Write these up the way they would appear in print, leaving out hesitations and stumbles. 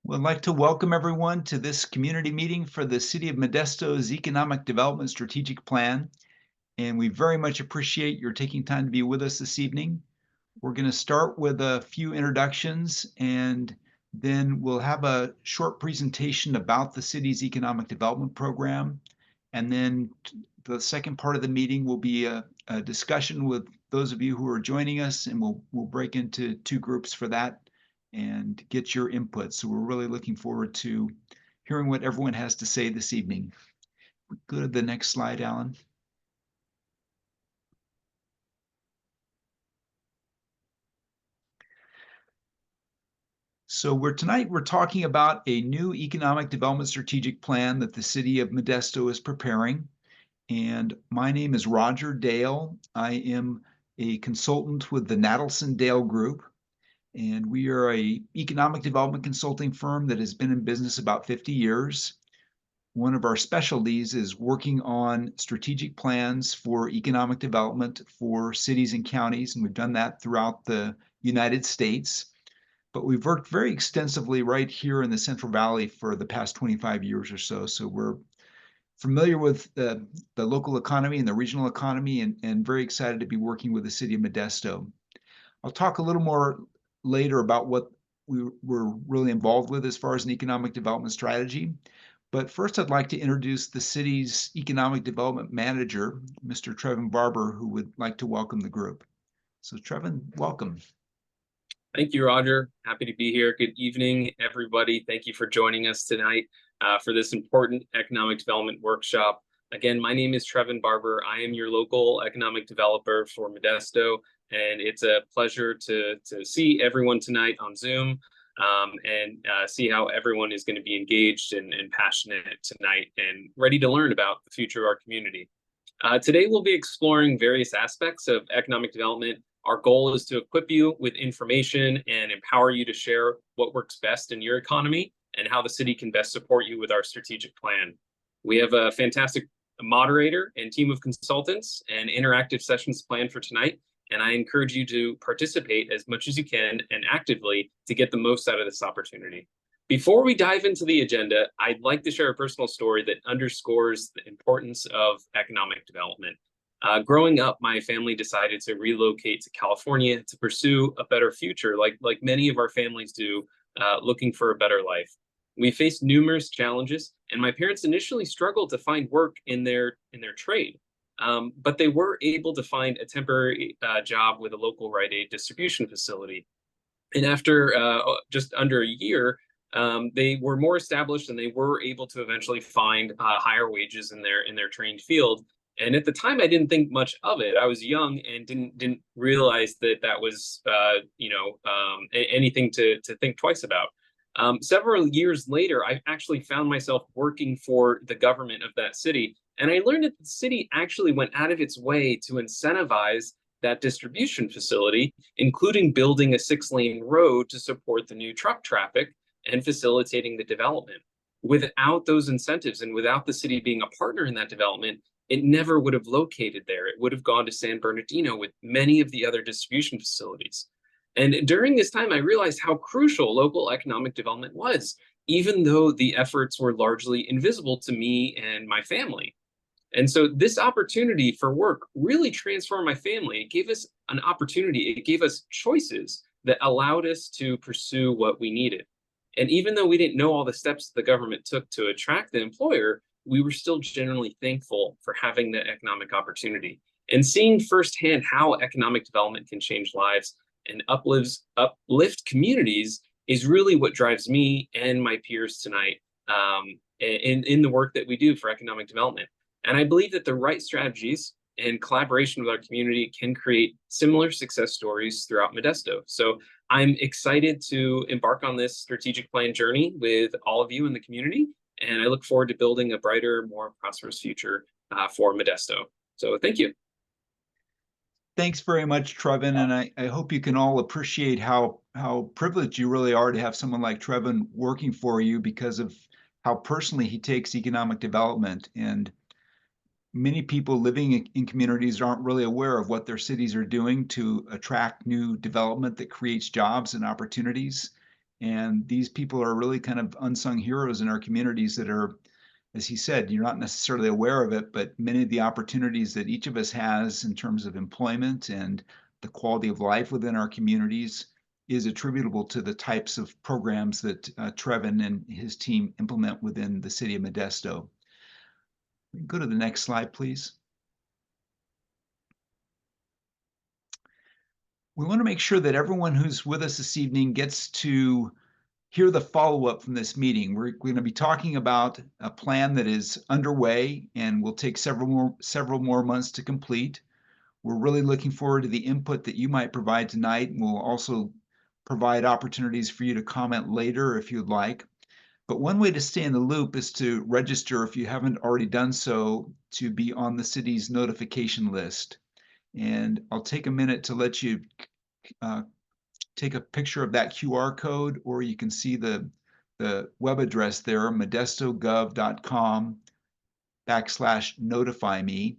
We'd like to welcome everyone to this community meeting for the City of Modesto's Economic Development Strategic Plan. And we very much appreciate your taking time to be with us this evening. We're going to start with a few introductions, and then we'll have a short presentation about the city's economic development program. And then the second part of the meeting will be a discussion with those of you who are joining us, and we'll break into two groups for that and get your input. So we're really looking forward to hearing what everyone has to say this evening. Go to the next slide, Alan. So tonight we're talking about a new economic development strategic plan that the city of Modesto is preparing. And my name is Roger Dale. I am a consultant with the Nadelson Dale Group. And we are a economic development consulting firm that has been in business about 50 years. One of our specialties is working on strategic plans for economic development for cities and counties, and we've done that throughout the United States. But we've worked very extensively right here in the Central Valley for the past 25 years or so. So we're familiar with the local economy and the regional economy, and very excited to be working with the city of Modesto. I'll talk a little more later about what we were really involved with as far as an economic development strategy. But first, I'd like to introduce the city's economic development manager, Mr. Trevin Barber, who would like to welcome the group. So Trevin, welcome. Thank you, Roger. Happy to be here. Good evening, everybody. Thank you for joining us tonight for this important economic development workshop. Again, my name is Trevin Barber. I am your local economic developer for Modesto, and it's a pleasure to see everyone tonight on Zoom and see how everyone is going to be engaged and passionate tonight and ready to learn about the future of our community. Today, we'll be exploring various aspects of economic development. Our goal is to equip you with information and empower you to share what works best in your economy and how the city can best support you with our strategic plan. We have a fantastic moderator and team of consultants and interactive sessions planned for tonight, and I encourage you to participate as much as you can and actively to get the most out of this opportunity. Before we dive into the agenda, I'd like to share a personal story that underscores the importance of economic development. Growing up, my family decided to relocate to California to pursue a better future, like many of our families do, looking for a better life. We faced numerous challenges, and my parents initially struggled to find work in their trade. But they were able to find a temporary job with a local Rite Aid distribution facility. And after just under a year, they were more established, and they were able to eventually find higher wages in their trained field. And at the time, I didn't think much of it. I was young and didn't realize that was anything to think twice about. Several years later, I actually found myself working for the government of that city, and I learned that the city actually went out of its way to incentivize that distribution facility, including building a 6-lane road to support the new truck traffic and facilitating the development. Without those incentives and without the city being a partner in that development, it never would have located there. It would have gone to San Bernardino with many of the other distribution facilities. And during this time, I realized how crucial local economic development was, even though the efforts were largely invisible to me and my family. And so this opportunity for work really transformed my family. It gave us an opportunity. It gave us choices that allowed us to pursue what we needed. And even though we didn't know all the steps the government took to attract the employer, we were still generally thankful for having the economic opportunity. And seeing firsthand how economic development can change lives and uplift communities is really what drives me and my peers tonight in the work that we do for economic development. And I believe that the right strategies and collaboration with our community can create similar success stories throughout Modesto. So I'm excited to embark on this strategic plan journey with all of you in the community, and I look forward to building a brighter, more prosperous future for Modesto. So thank you. Thanks very much, Trevin, and I hope you can all appreciate how privileged you really are to have someone like Trevin working for you, because of how personally he takes economic development. And many people living in communities aren't really aware of what their cities are doing to attract new development that creates jobs and opportunities. And these people are really kind of unsung heroes in our communities that are, as he said, you're not necessarily aware of it, but many of the opportunities that each of us has in terms of employment and the quality of life within our communities is attributable to the types of programs that Trevin and his team implement within the city of Modesto. Go to the next slide, please. We want to make sure that everyone who's with us this evening gets to hear the follow-up from this meeting. We're going to be talking about a plan that is underway and will take several more months to complete. We're really looking forward to the input that you might provide tonight, and we'll also provide opportunities for you to comment later if you'd like. But one way to stay in the loop is to register, if you haven't already done so, to be on the city's notification list. And I'll take a minute to let you take a picture of that QR code, or you can see the web address there, modestogov.com/notify me,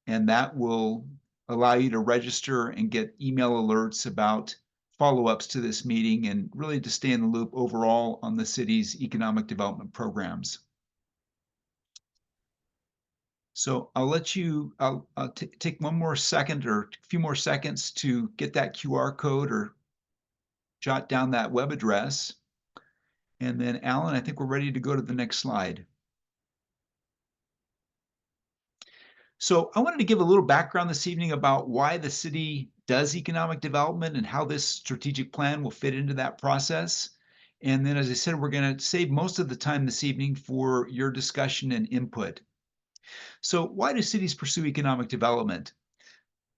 and that will allow you to register and get email alerts about follow-ups to this meeting and really to stay in the loop overall on the city's economic development programs. So I'll let you, I'll take one more second or a few more seconds to get that QR code or jot down that web address. And then Alan, I think we're ready to go to the next slide. So I wanted to give a little background this evening about why the city does economic development and how this strategic plan will fit into that process. And then, as I said, we're going to save most of the time this evening for your discussion and input. So why do cities pursue economic development?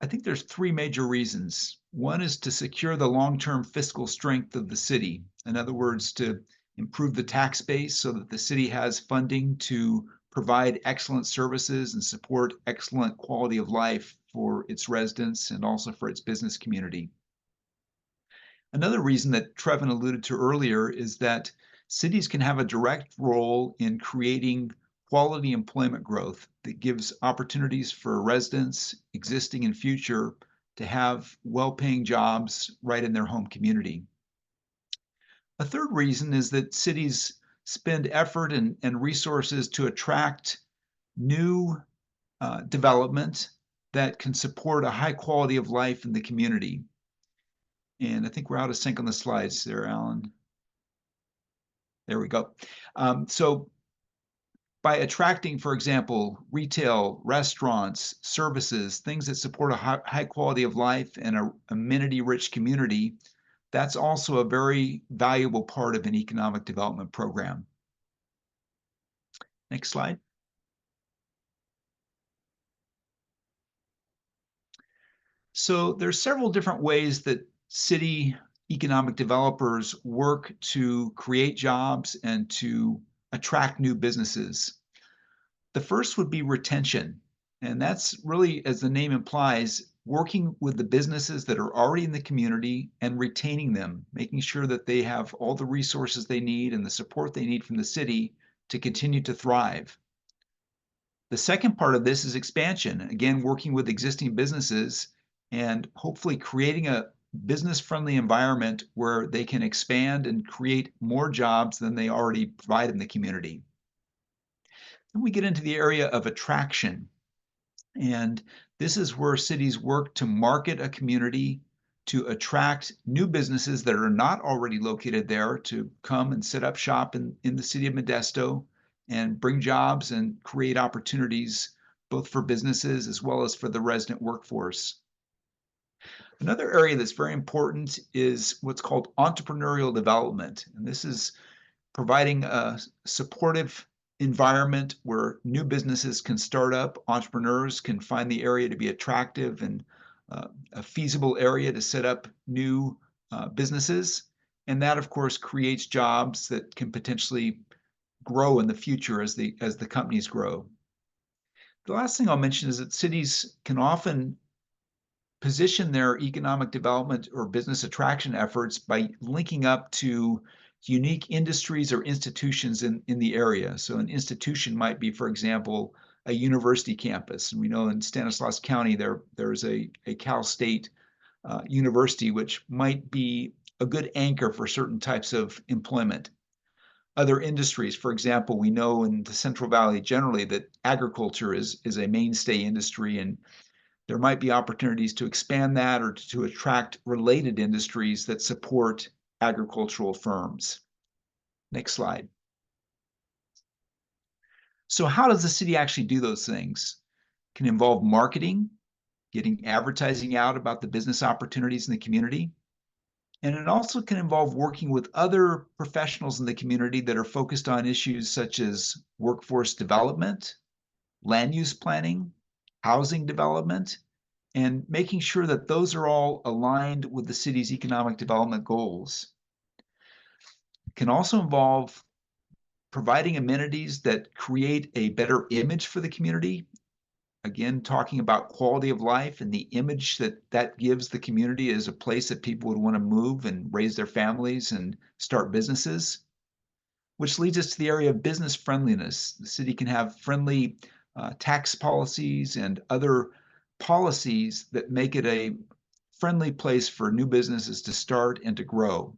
I think there's three major reasons. One is to secure the long-term fiscal strength of the city. In other words, to improve the tax base so that the city has funding to provide excellent services and support excellent quality of life for its residents and also for its business community. Another reason that Trevin alluded to earlier is that cities can have a direct role in creating quality employment growth that gives opportunities for residents, existing and future, to have well-paying jobs right in their home community. A third reason is that cities spend effort and resources to attract new development that can support a high quality of life in the community. And I think we're out of sync on the slides there, Alan. There we go. So by attracting, for example, retail, restaurants, services, things that support a high quality of life and an amenity-rich community, that's also a very valuable part of an economic development program. Next slide. So there's several different ways that city economic developers work to create jobs and to attract new businesses. The first would be retention. And that's really, as the name implies, working with the businesses that are already in the community and retaining them, making sure that they have all the resources they need and the support they need from the city to continue to thrive. The second part of this is expansion. Again, working with existing businesses and hopefully creating a business-friendly environment where they can expand and create more jobs than they already provide in the community. Then we get into the area of attraction. And this is where cities work to market a community, to attract new businesses that are not already located there to come and set up shop in the city of Modesto and bring jobs and create opportunities both for businesses as well as for the resident workforce. Another area that's very important is what's called entrepreneurial development. And this is providing a supportive environment where new businesses can start up, entrepreneurs can find the area to be attractive and a feasible area to set up new businesses. And that, of course, creates jobs that can potentially grow in the future as the companies grow. The last thing I'll mention is that cities can often position their economic development or business attraction efforts by linking up to unique industries or institutions in the area. So an institution might be, for example, a university campus. And we know in Stanislaus County, there's a Cal State University, which might be a good anchor for certain types of employment. Other industries, for example, we know in the Central Valley generally that agriculture is a mainstay industry, and there might be opportunities to expand that or to attract related industries that support agricultural firms. Next slide. So how does the city actually do those things? It can involve marketing, getting advertising out about the business opportunities in the community. And it also can involve working with other professionals in the community that are focused on issues such as workforce development, land use planning, housing development, and making sure that those are all aligned with the city's economic development goals. It can also involve providing amenities that create a better image for the community. Again, talking about quality of life and the image that that gives the community as a place that people would want to move and raise their families and start businesses, which leads us to the area of business friendliness. The city can have friendly tax policies and other policies that make it a friendly place for new businesses to start and to grow.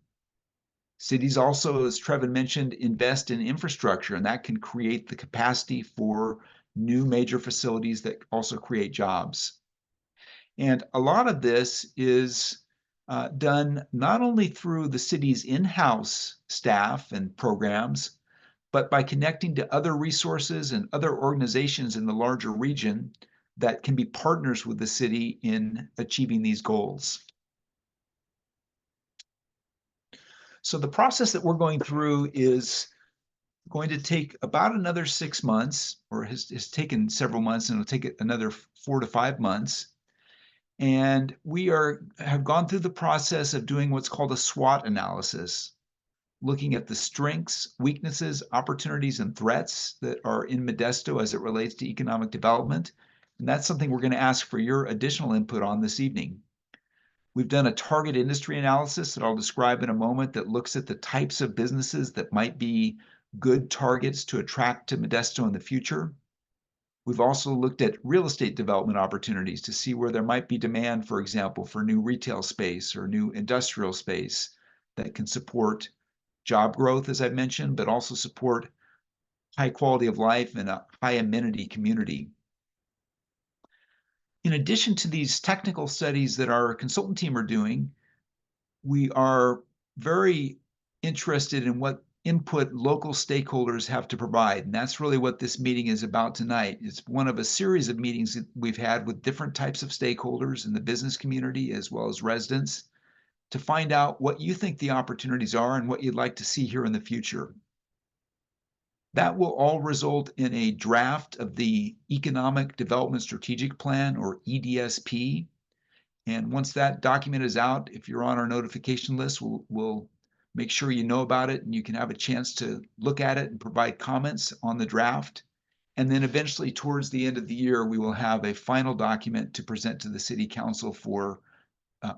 Cities also, as Trevin mentioned, invest in infrastructure, and that can create the capacity for new major facilities that also create jobs. And a lot of this is done not only through the city's in-house staff and programs, but by connecting to other resources and other organizations in the larger region that can be partners with the city in achieving these goals. So the process that we're going through is going to take about another 6 months, or has taken several months, and it'll take another 4 to 5 months. And we have gone through the process of doing what's called a SWOT analysis, looking at the strengths, weaknesses, opportunities, and threats that are in Modesto as it relates to economic development. And that's something we're going to ask for your additional input on this evening. We've done a target industry analysis that I'll describe in a moment that looks at the types of businesses that might be good targets to attract to Modesto in the future. We've also looked at real estate development opportunities to see where there might be demand, for example, for new retail space or new industrial space that can support job growth, as I mentioned, but also support high quality of life and a high amenity community. In addition to these technical studies that our consultant team are doing, we are very interested in what input local stakeholders have to provide. And that's really what this meeting is about tonight. It's one of a series of meetings that we've had with different types of stakeholders in the business community as well as residents to find out what you think the opportunities are and what you'd like to see here in the future. That will all result in a draft of the Economic Development Strategic Plan, or EDSP. And once that document is out, if you're on our notification list, we'll make sure you know about it and you can have a chance to look at it and provide comments on the draft. And then eventually towards the end of the year, we will have a final document to present to the City Council for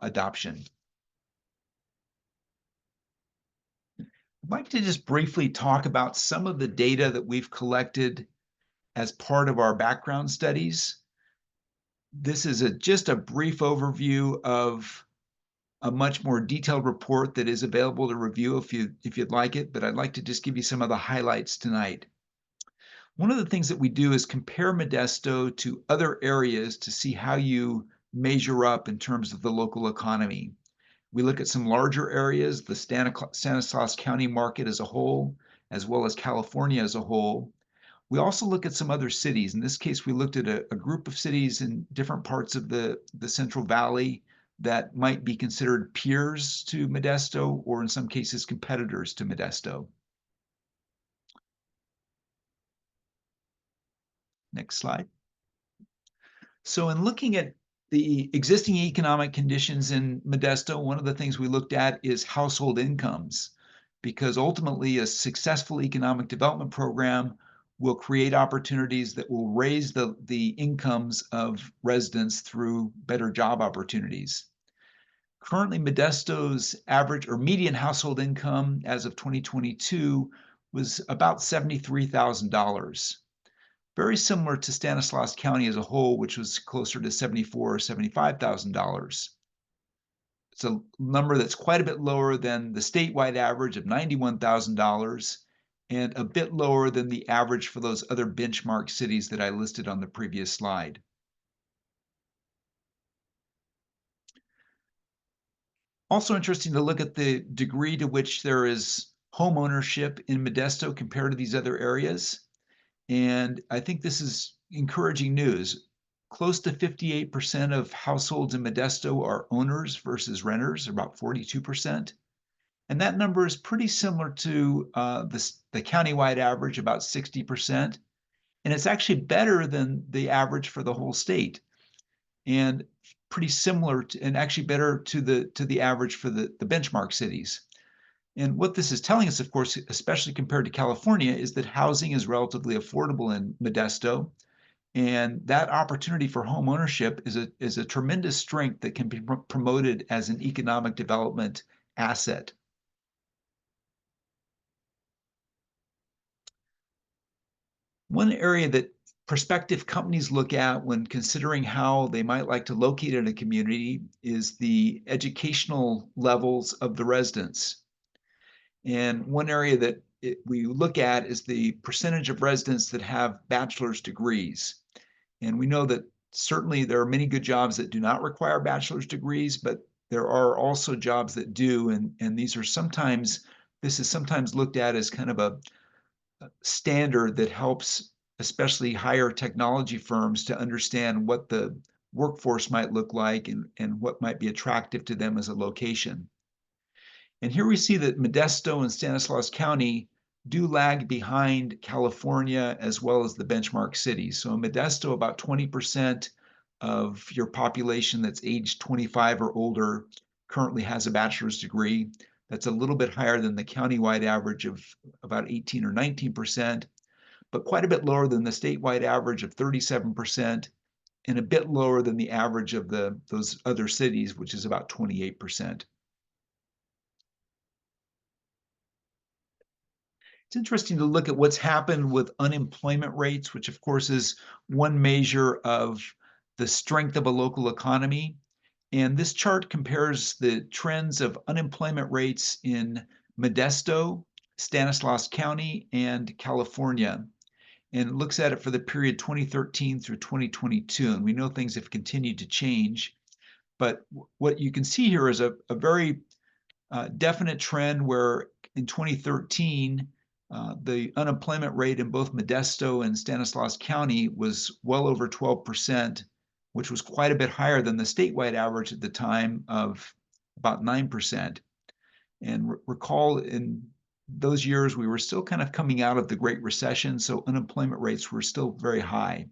adoption. I'd like to just briefly talk about some of the data that we've collected as part of our background studies. This is just a brief overview of a much more detailed report that is available to review if you'd like it, but I'd like to just give you some of the highlights tonight. One of the things that we do is compare Modesto to other areas to see how you measure up in terms of the local economy. We look at some larger areas, the Stanislaus County market as a whole, as well as California as a whole. We also look at some other cities. In this case, we looked at a group of cities in different parts of the Central Valley that might be considered peers to Modesto, or in some cases, competitors to Modesto. Next slide. So in looking at the existing economic conditions in Modesto, one of the things we looked at is household incomes, because ultimately a successful economic development program will create opportunities that will raise the incomes of residents through better job opportunities. Currently, Modesto's average or median household income as of 2022 was about $73,000. Very similar to Stanislaus County as a whole, which was closer to $74,000 or $75,000. It's a number that's quite a bit lower than the statewide average of $91,000 and a bit lower than the average for those other benchmark cities that I listed on the previous slide. Also interesting to look at the degree to which there is home ownership in Modesto compared to these other areas. And I think this is encouraging news. Close to 58% of households in Modesto are owners versus renters, about 42%. And that number is pretty similar to the countywide average, about 60%. And it's actually better than the average for the whole state, and pretty similar to, and actually better to the average for the benchmark cities. And what this is telling us, of course, especially compared to California, is that housing is relatively affordable in Modesto. And that opportunity for home ownership is a tremendous strength that can be promoted as an economic development asset. One area that prospective companies look at when considering how they might like to locate in a community is the educational levels of the residents. And one area that we look at is the percentage of residents that have bachelor's degrees. And we know that certainly there are many good jobs that do not require bachelor's degrees, but there are also jobs that do. And this is sometimes looked at as kind of a standard that helps especially higher technology firms to understand what the workforce might look like and what might be attractive to them as a location. And here we see that Modesto and Stanislaus County do lag behind California as well as the benchmark cities. So in Modesto, about 20% of your population that's aged 25 or older currently has a bachelor's degree. That's a little bit higher than the countywide average of about 18 or 19%, but quite a bit lower than the statewide average of 37% and a bit lower than the average of those other cities, which is about 28%. It's interesting to look at what's happened with unemployment rates, which of course is one measure of the strength of a local economy. And this chart compares the trends of unemployment rates in Modesto, Stanislaus County, and California, and looks at it for the period 2013 through 2022. And we know things have continued to change. But what you can see here is a very definite trend where in 2013, the unemployment rate in both Modesto and Stanislaus County was well over 12%, which was quite a bit higher than the statewide average at the time of about 9%. And recall in those years, we were still kind of coming out of the Great Recession, so unemployment rates were still very high.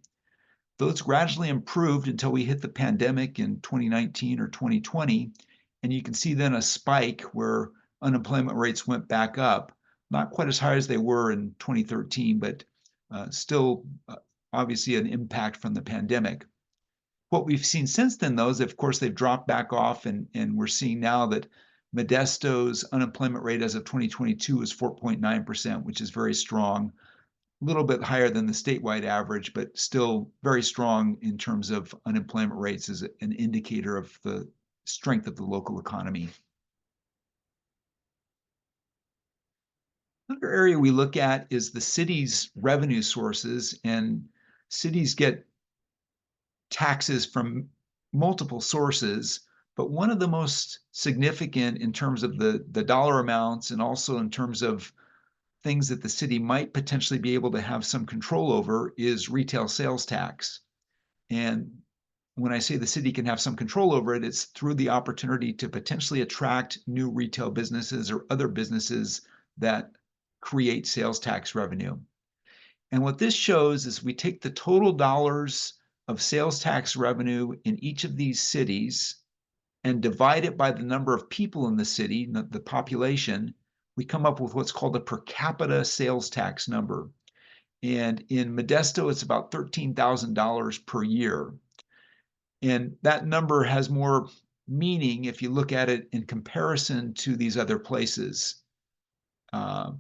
Those gradually improved until we hit the pandemic in 2019 or 2020. And you can see then a spike where unemployment rates went back up, not quite as high as they were in 2013, but still obviously an impact from the pandemic. What we've seen since then, though, is of course they've dropped back off, and we're seeing now that Modesto's unemployment rate as of 2022 is 4.9%, which is very strong, a little bit higher than the statewide average, but still very strong in terms of unemployment rates as an indicator of the strength of the local economy. Another area we look at is the city's revenue sources, and cities get taxes from multiple sources, but one of the most significant in terms of the dollar amounts and also in terms of things that the city might potentially be able to have some control over is retail sales tax. And when I say the city can have some control over it, it's through the opportunity to potentially attract new retail businesses or other businesses that create sales tax revenue. And what this shows is we take the total dollars of sales tax revenue in each of these cities and divide it by the number of people in the city, the population, we come up with what's called a per capita sales tax number. And in Modesto, it's about $13,000 per year. And that number has more meaning if you look at it in comparison to these other places.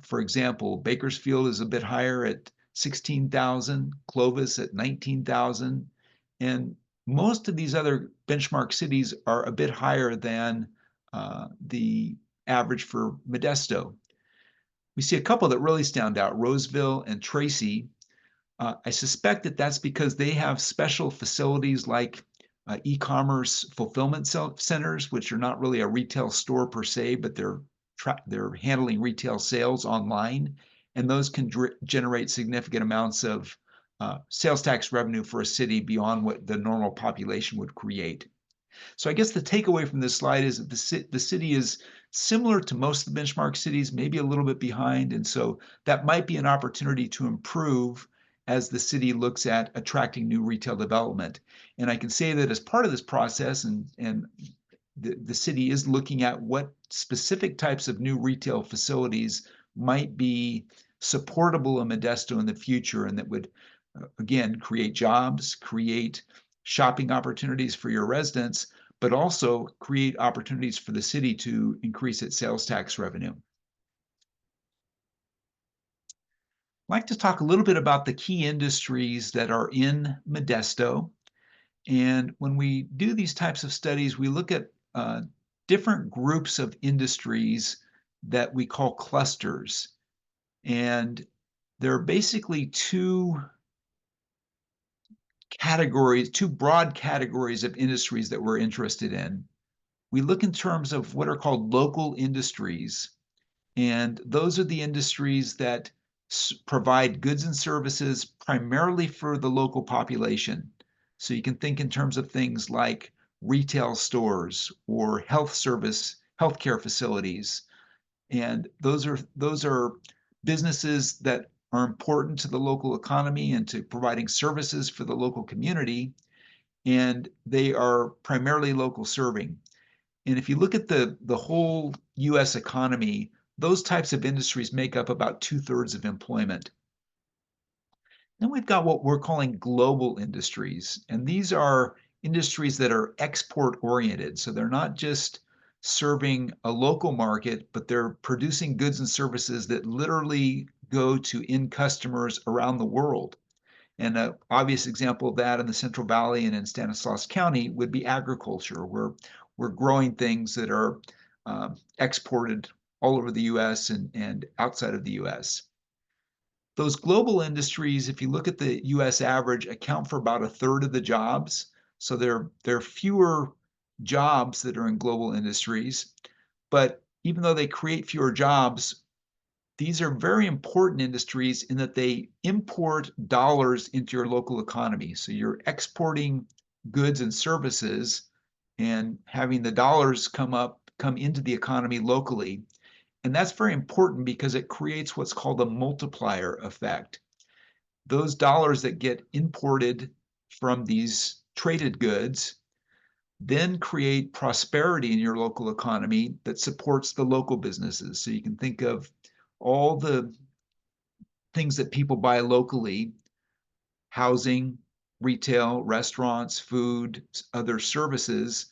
For example, Bakersfield is a bit higher at 16,000, Clovis at 19,000, and most of these other benchmark cities are a bit higher than the average for Modesto. We see a couple that really stand out, Roseville and Tracy. I suspect that that's because they have special facilities like e-commerce fulfillment centers, which are not really a retail store per se, but they're handling retail sales online, and those can generate significant amounts of sales tax revenue for a city beyond what the normal population would create. So I guess the takeaway from this slide is that the city is similar to most of the benchmark cities, maybe a little bit behind. And so that might be an opportunity to improve as the city looks at attracting new retail development. And I can say that as part of this process, and the city is looking at what specific types of new retail facilities might be supportable in Modesto in the future and that would, again, create jobs, create shopping opportunities for your residents, but also create opportunities for the city to increase its sales tax revenue. I'd like to talk a little bit about the key industries that are in Modesto. And when we do these types of studies, we look at different groups of industries that we call clusters. And there are basically two broad categories of industries that we're interested in. We look in terms of what are called local industries, and those are the industries that provide goods and services primarily for the local population. So you can think in terms of things like retail stores or healthcare facilities. And those are businesses that are important to the local economy and to providing services for the local community, and they are primarily local serving. And if you look at the whole US economy, those types of industries make up about 2/3 of employment. Then we've got what we're calling global industries, and these are industries that are export oriented. So they're not just serving a local market, but they're producing goods and services that literally go to end customers around the world. And an obvious example of that in the Central Valley and in Stanislaus County would be agriculture, where we're growing things that are exported all over the US and outside of the US. Those global industries, if you look at the US average, account for about 1/3 of the jobs. So there are fewer jobs that are in global industries, but even though they create fewer jobs, these are very important industries in that they import dollars into your local economy. So you're exporting goods and services and having the dollars come into the economy locally. And that's very important because it creates what's called a multiplier effect. Those dollars that get imported from these traded goods then create prosperity in your local economy that supports the local businesses. So you can think of all the things that people buy locally: housing, retail, restaurants, food, other services.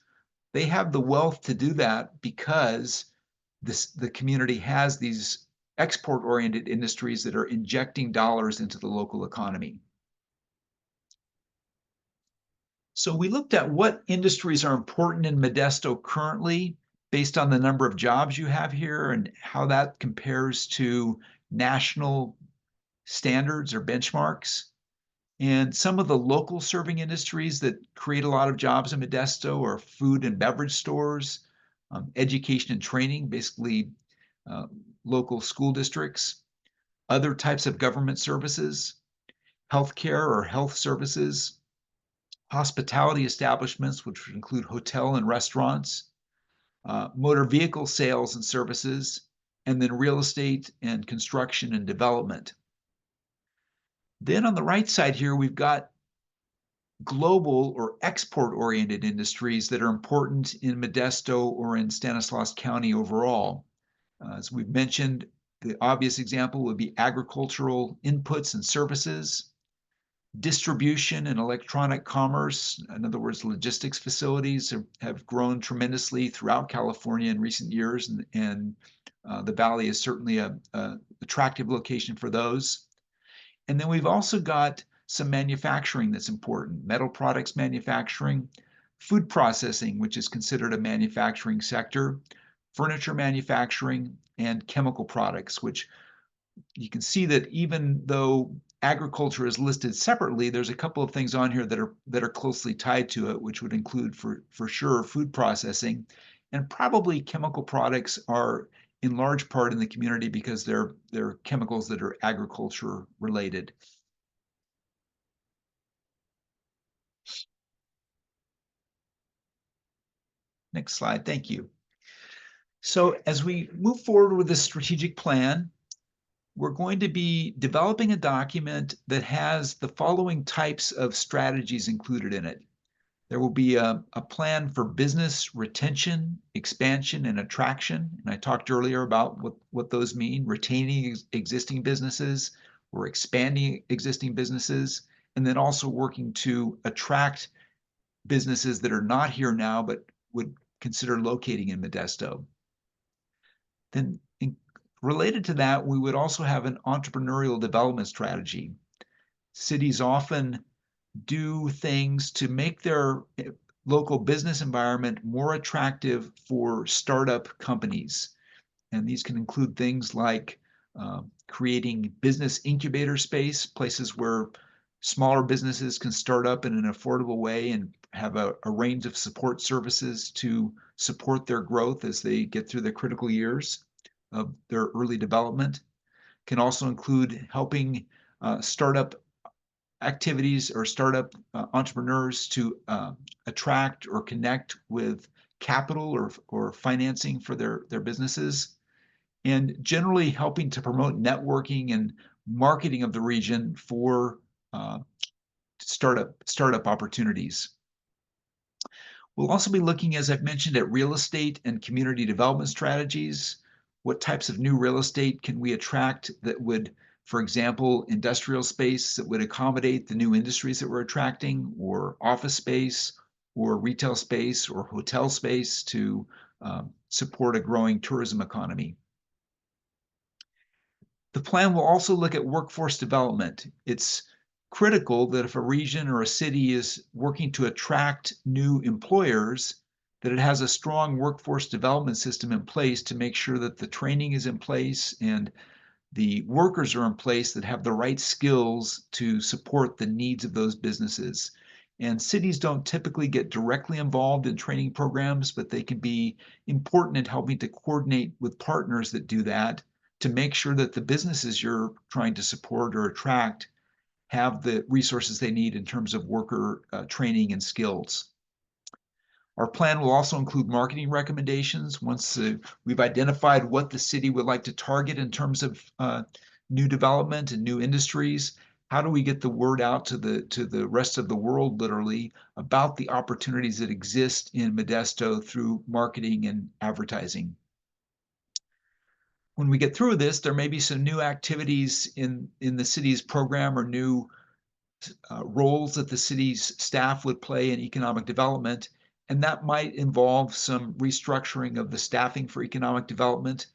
They have the wealth to do that because the community has these export-oriented industries that are injecting dollars into the local economy. So we looked at what industries are important in Modesto currently based on the number of jobs you have here and how that compares to national standards or benchmarks. And some of the local serving industries that create a lot of jobs in Modesto are food and beverage stores, education and training, basically uh, local school districts, other types of government services, healthcare or health services, hospitality establishments, which would include hotel and restaurants, motor vehicle sales and services, and then real estate and construction and development. Then on the right side here, we've got global or export-oriented industries that are important in Modesto or in Stanislaus County overall. As we've mentioned, the obvious example would be agricultural inputs and services, distribution and electronic commerce. In other words, logistics facilities have grown tremendously throughout California in recent years, and the Valley is certainly an attractive location for those. And then we've also got some manufacturing that's important: metal products manufacturing, food processing, which is considered a manufacturing sector, furniture manufacturing, and chemical products, which you can see that even though agriculture is listed separately, there's a couple of things on here that are closely tied to it, which would include for sure food processing, and probably chemical products are in large part in the community because they're chemicals that are agriculture related. Next slide, thank you. So as we move forward with this strategic plan, we're going to be developing a document that has the following types of strategies included in it. There will be a plan for business retention, expansion, and attraction. And I talked earlier about what those mean, retaining existing businesses or expanding existing businesses, and then also working to attract businesses that are not here now but would consider locating in Modesto. Then related to that, we would also have an entrepreneurial development strategy. Cities often do things to make their local business environment more attractive for startup companies. And these can include things like creating business incubator space, places where smaller businesses can start up in an affordable way and have a range of support services to support their growth as they get through the critical years of their early development. Can also include helping startup activities or startup entrepreneurs to attract or connect with capital or financing for their businesses, and generally helping to promote networking and marketing of the region for startup opportunities. We'll also be looking, as I've mentioned, at real estate and community development strategies. What types of new real estate can we attract that would, for example, industrial space that would accommodate the new industries that we're attracting, or office space, or retail space, or hotel space to support a growing tourism economy. The plan will also look at workforce development. It's critical that if a region or a city is working to attract new employers, that it has a strong workforce development system in place to make sure that the training is in place and the workers are in place that have the right skills to support the needs of those businesses. And cities don't typically get directly involved in training programs, but they can be important in helping to coordinate with partners that do that to make sure that the businesses you're trying to support or attract have the resources they need in terms of worker training and skills. Our plan will also include marketing recommendations. Once we've identified what the city would like to target in terms of new development and new industries, how do we get the word out to the rest of the world, literally, about the opportunities that exist in Modesto through marketing and advertising? When we get through this, there may be some new activities in the city's program or new roles that the city's staff would play in economic development, and that might involve some restructuring of the staffing for economic development.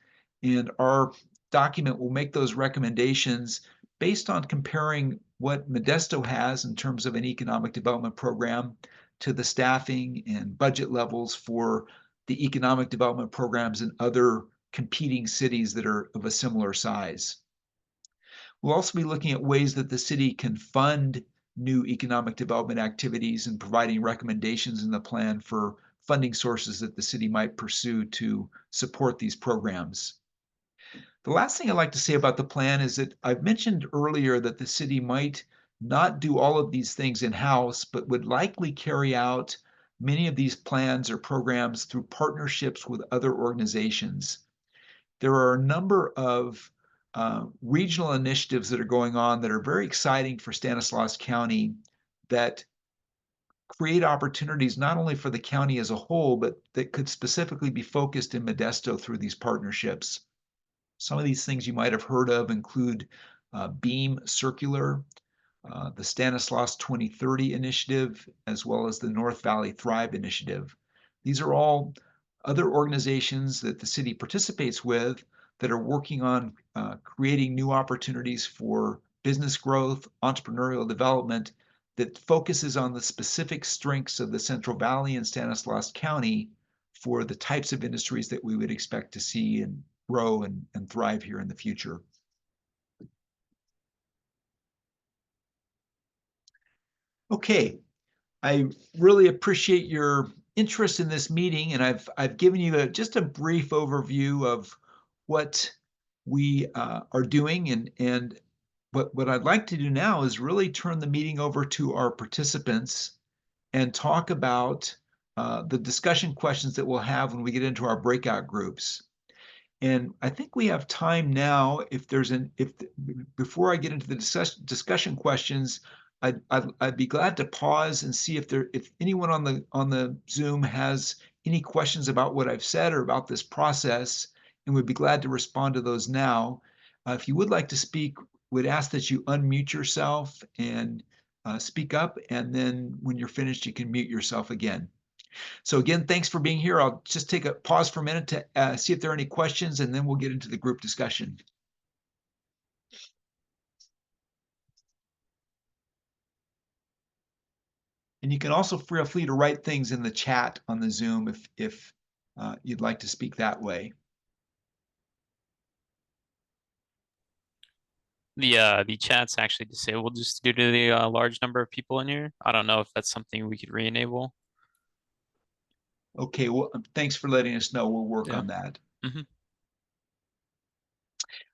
And our document will make those recommendations based on comparing what Modesto has in terms of an economic development program to the staffing and budget levels for the economic development programs in other competing cities that are of a similar size. We'll also be looking at ways that the city can fund new economic development activities and providing recommendations in the plan for funding sources that the city might pursue to support these programs. The last thing I'd like to say about the plan is that I've mentioned earlier that the city might not do all of these things in-house, but would likely carry out many of these plans or programs through partnerships with other organizations. There are a number of regional initiatives that are going on that are very exciting for Stanislaus County that create opportunities not only for the county as a whole, but that could specifically be focused in Modesto through these partnerships. Some of these things you might have heard of include Beam Circular, the Stanislaus 2030 initiative, as well as the North Valley Thrive initiative. These are all other organizations that the city participates with that are working on creating new opportunities for business growth, entrepreneurial development that focuses on the specific strengths of the Central Valley and Stanislaus County for the types of industries that we would expect to see and grow and thrive here in the future. Okay, I really appreciate your interest in this meeting, and I've given you just a brief overview of what we are doing, and what I'd like to do now is really turn the meeting over to our participants and talk about the discussion questions that we'll have when we get into our breakout groups. And I think we have time now. If before I get into the discussion questions, I'd be glad to pause and see if anyone on the Zoom has any questions about what I've said or about this process, and we'd be glad to respond to those now. If you would like to speak, would ask that you unmute yourself and speak up, and then when you're finished, you can mute yourself again. So again, thanks for being here. I'll just take a pause for a minute to see if there are any questions, and then we'll get into the group discussion. And you can also feel free to write things in the chat on the Zoom if you'd like to speak that way. The chat's actually disabled just due to the large number of people in here. I don't know if that's something we could re-enable. Okay, well, thanks for letting us know. We'll work on that. Mm-hmm.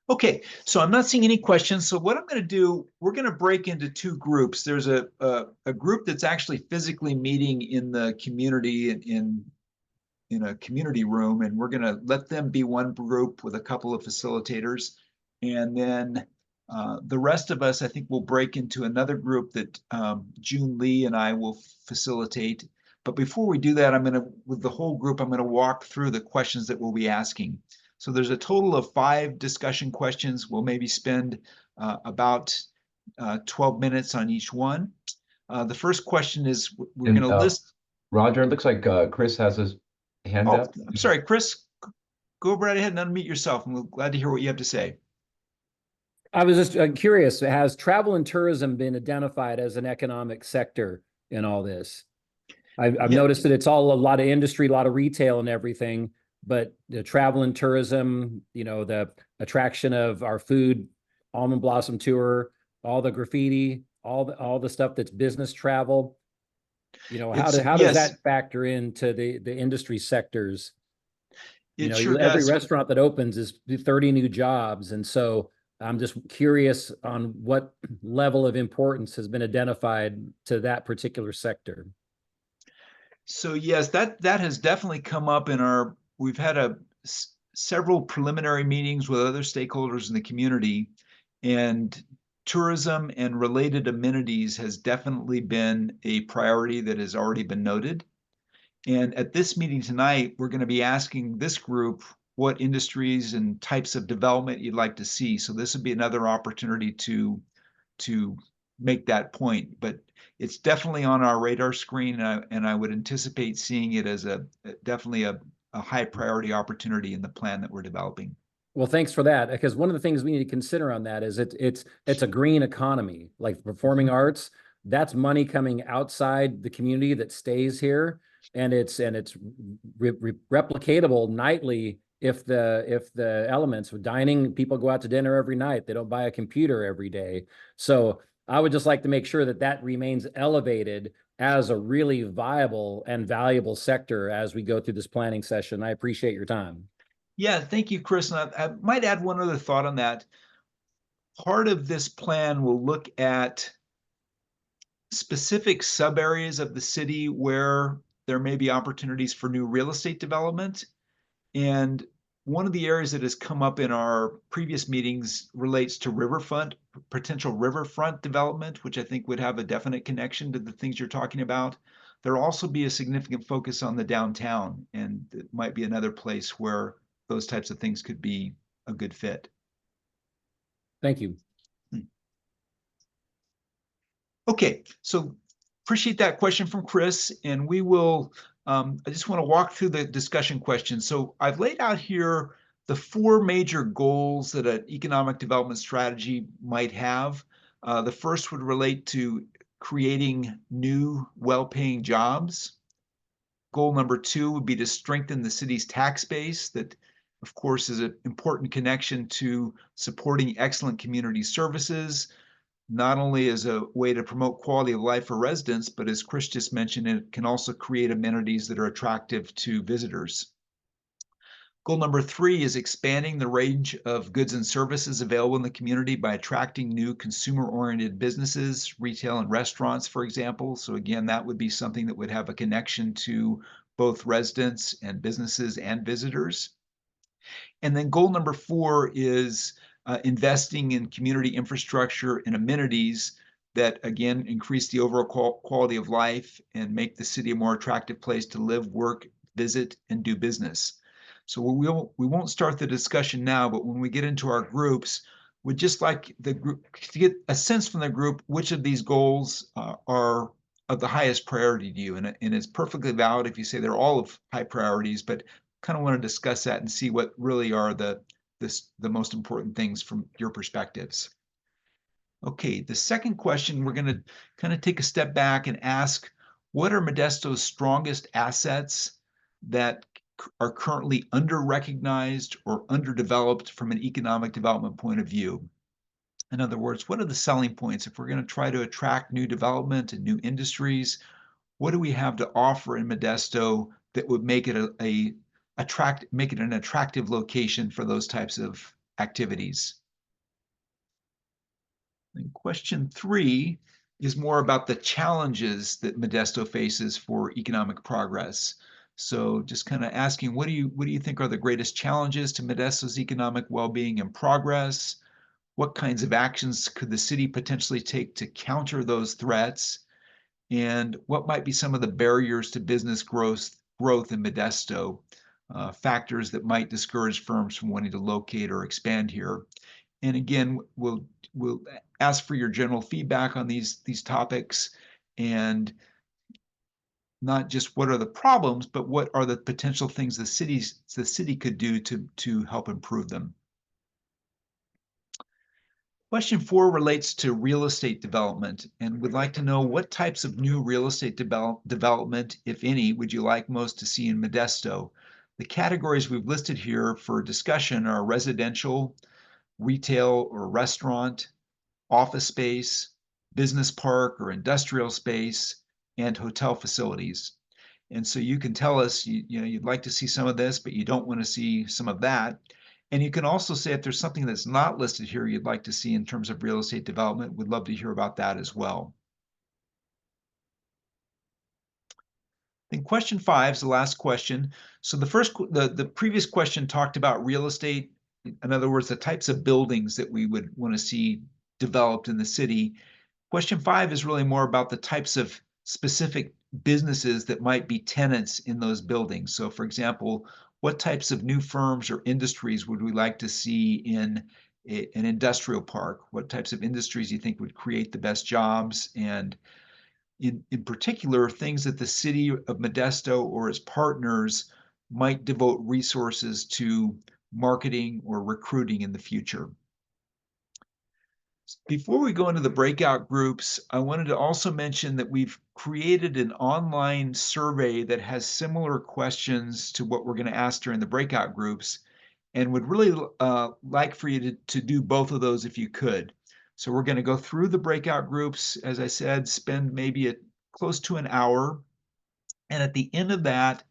Okay, so I'm not seeing any questions. So what I'm going to do, we're going to break into two groups. There's a group that's actually physically meeting in the community in a community room, and we're going to let them be one group with a couple of facilitators. And then the rest of us, I think, will break into another group that June Lee and I will facilitate. But before we do that, with the whole group, I'm going to walk through the questions that we'll be asking. So there's a total of 5 discussion questions. We'll maybe spend about 12 minutes on each one. The first question is, we're going to list. Roger, it looks like Chris has his hand up. I'm sorry, Chris, go right ahead and unmute yourself. I'm glad to hear what you have to say. I was just curious, has travel and tourism been identified as an economic sector in all this? I've noticed that it's all a lot of industry, a lot of retail and everything, but the travel and tourism, you know, the attraction of our food, almond blossom tour, all the graffiti, all the stuff that's business travel. You know, how does that factor into the industry sectors? You know, sure every does. restaurant that opens is 30 new jobs. And so I'm just curious on what level of importance has been identified to that particular sector. So yes, that has definitely come up in we've had several preliminary meetings with other stakeholders in the community, and tourism and related amenities has definitely been a priority that has already been noted. And at this meeting tonight, we're going to be asking this group what industries and types of development you'd like to see. So this would be another opportunity to make that point. But it's definitely on our radar screen, and I would anticipate seeing it as definitely a high priority opportunity in the plan that we're developing. Well, thanks for that, because one of the things we need to consider on that is it's a green economy, like performing arts. That's money coming outside the community that stays here, and it's replicatable nightly if the elements with dining, people go out to dinner every night. They don't buy a computer every day. So I would just like to make sure that remains elevated as a really viable and valuable sector as we go through this planning session. I appreciate your time. Yeah, thank you, Chris. And I might add one other thought on that. Part of this plan will look at specific sub areas of the city where there may be opportunities for new real estate development. And one of the areas that has come up in our previous meetings relates to potential riverfront development, which I think would have a definite connection to the things you're talking about. There'll also be a significant focus on the downtown, and it might be another place where those types of things could be a good fit. Thank you. Okay, so appreciate that question from Chris, and we will, I just want to walk through the discussion questions. So I've laid out here the 4 major goals that an economic development strategy might have. The first would relate to creating new well-paying jobs. Goal number 2 would be to strengthen the city's tax base. That, of course, is an important connection to supporting excellent community services, not only as a way to promote quality of life for residents, but as Chris just mentioned, it can also create amenities that are attractive to visitors. Goal number 3 is expanding the range of goods and services available in the community by attracting new consumer-oriented businesses, retail and restaurants, for example. So again, that would be something that would have a connection to both residents and businesses and visitors. And then goal number 4 is investing in community infrastructure and amenities that, again, increase the overall quality of life and make the city a more attractive place to live, work, visit, and do business. So we won't start the discussion now, but when we get into our groups, we'd just like the group to get a sense from the group which of these goals are of the highest priority to you. And it's perfectly valid if you say they're all of high priorities, but kind of want to discuss that and see what really are the most important things from your perspectives. Okay, the second question, we're going to kind of take a step back and ask, what are Modesto's strongest assets that are currently under-recognized or underdeveloped from an economic development point of view? In other words, what are the selling points? If we're going to try to attract new development and new industries, what do we have to offer in Modesto that would make it make it an attractive location for those types of activities? And question 3 is more about the challenges that Modesto faces for economic progress. So just kind of asking, what do you think are the greatest challenges to Modesto's economic well-being and progress? What kinds of actions could the city potentially take to counter those threats? And what might be some of the barriers to business growth in Modesto, factors that might discourage firms from wanting to locate or expand here? And again, we'll ask for your general feedback on these topics, and not just what are the problems, but what are the potential things the city could do to help improve them. Question 4 relates to real estate development, and would like to know what types of new real estate development, if any, would you like most to see in Modesto? The categories we've listed here for discussion are residential, retail or restaurant, office space, business park or industrial space, and hotel facilities. And so you can tell us, you'd like to see some of this, but you don't want to see some of that. And you can also say if there's something that's not listed here you'd like to see in terms of real estate development, we'd love to hear about that as well. Then question 5 is the last question. So the previous question talked about real estate. In other words, the types of buildings that we would want to see developed in the city. Question 5 is really more about the types of specific businesses that might be tenants in those buildings. So for example, what types of new firms or industries would we like to see in an industrial park? What types of industries do you think would create the best jobs? And in particular, things that the city of Modesto or its partners might devote resources to marketing or recruiting in the future. Before we go into the breakout groups, I wanted to also mention that we've created an online survey that has similar questions to what we're going to ask during the breakout groups, and would really like for you to do both of those if you could. So we're going to go through the breakout groups, as I said, spend maybe close to an hour, and at the end of that,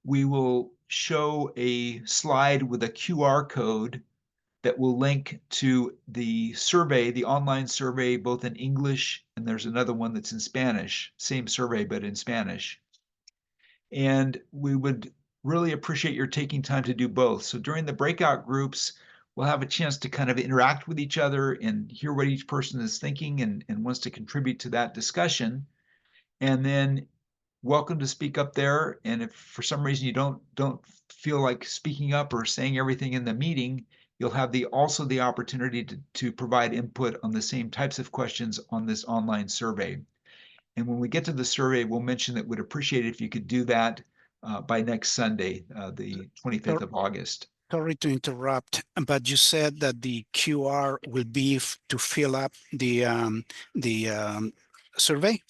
we will show a slide with a QR code that will link to the survey, the online survey, both in English, and there's another one that's in Spanish, same survey, but in Spanish. And we would really appreciate your taking time to do both. So during the breakout groups, we'll have a chance to kind of interact with each other and hear what each person is thinking and wants to contribute to that discussion. And then welcome to speak up there. And if for some reason you don't feel like speaking up or saying everything in the meeting, you'll have also the opportunity to provide input on the same types of questions on this online survey. And when we get to the survey, we'll mention that we'd appreciate it if you could do that by next Sunday, the 25th of August. Sorry to interrupt, but you said that the QR will be to fill up the survey?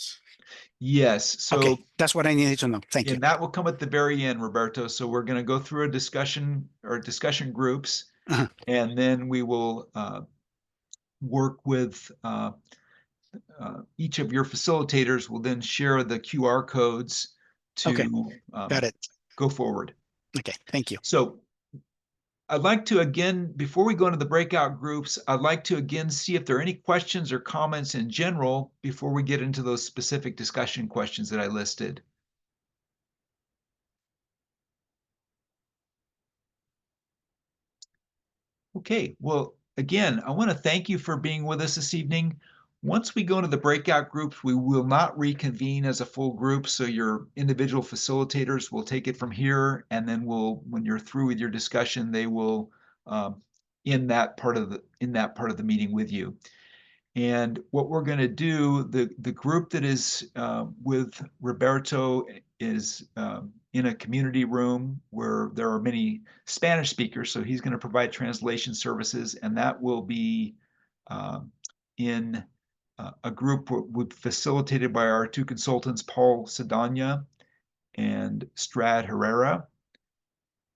Yes, so, Okay, that's what I needed to know. Thank you. and that will come at the very end, Roberto. So we're going to go through a discussion or discussion groups, Uh-huh. and then we will work with each of your facilitators will then share the QR codes to Okay, got it. go forward. Okay, thank you. So I'd like to again, before we go into the breakout groups, I'd like to again see if there are any questions or comments in general before we get into those specific discussion questions that I listed. Okay, well, again, I want to thank you for being with us this evening. Once we go into the breakout groups, we will not reconvene as a full group. So your individual facilitators will take it from here, and then when you're through with your discussion, they will in that part of the meeting with you. And what we're going to do, the group that is with Roberto is in a community room where there are many Spanish speakers. So he's going to provide translation services, and that will be in a group facilitated by our two consultants, Paul Sedania and Strad Herrera.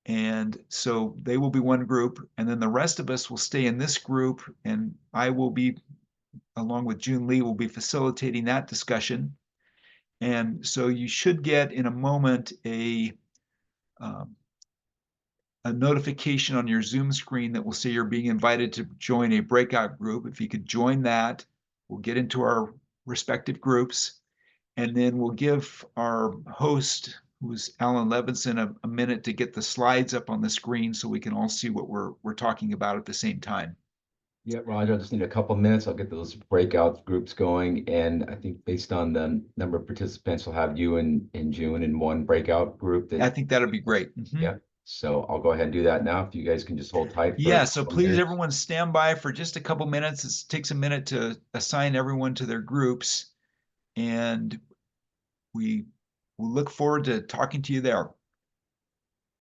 And so they will be one group, and then the rest of us will stay in this group, and I will be, along with June Lee, will be facilitating that discussion. And so you should get in a moment a notification on your Zoom screen that will say you're being invited to join a breakout group. If you could join that, we'll get into our respective groups, and then we'll give our host, who's Alan Levinson, a minute to get the slides up on the screen so we can all see what we're talking about at the same time. Yeah, Roger, I just need a couple minutes. I'll get those breakout groups going. And I think based on the number of participants, we'll have you and June in one breakout group. I think that'd be great. Mm-hmm. Yeah. So I'll go ahead and do that now. If you guys can just hold tight. Yeah, so please, everyone stand by for just a couple minutes. It takes a minute to assign everyone to their groups, and we will look forward to talking to you there.